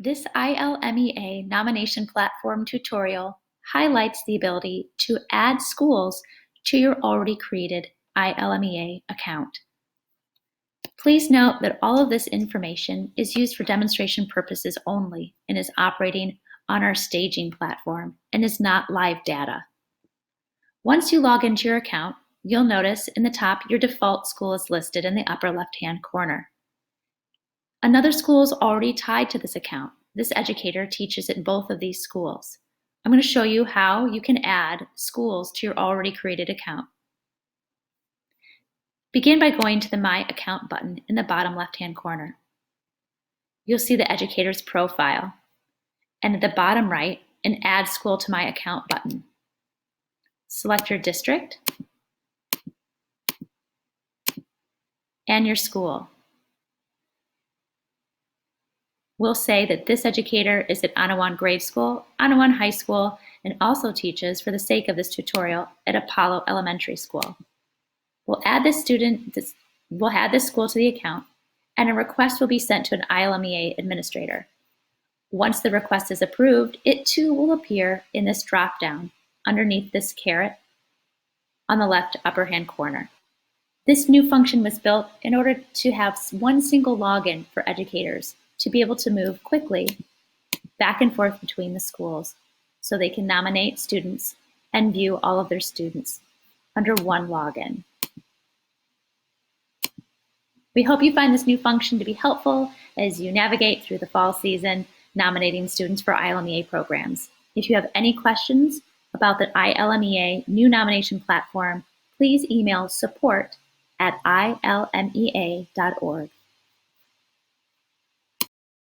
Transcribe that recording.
This ILMEA Nomination Platform tutorial highlights the ability to add schools to your already created ILMEA account. Please note that all of this information is used for demonstration purposes only and is operating on our staging platform and is not live data. Once you log into your account, you'll notice in the top your default school is listed in the upper left-hand corner. Another school is already tied to this account. This educator teaches at both of these schools. I'm going to show you how you can add schools to your already created account. Begin by going to the My Account button in the bottom left-hand corner. You'll see the educator's profile, and at the bottom right, an Add School to My Account button. Select your district and your school. We'll say that this educator is at Anawan Grade School, Anawan High School, and also teaches, for the sake of this tutorial, at Apollo Elementary School. We'll add this school to the account, and a request will be sent to an ILMEA administrator. Once the request is approved, it too will appear in this drop-down underneath this caret on the left upper hand corner. This new function was built in order to have one single login for educators to be able to move quickly back and forth between the schools so they can nominate students and view all of their students under one login. We hope you find this new function to be helpful as you navigate through the fall season nominating students for ILMEA programs. If you have any questions about the ILMEA new nomination platform, please email support@ilmea.org.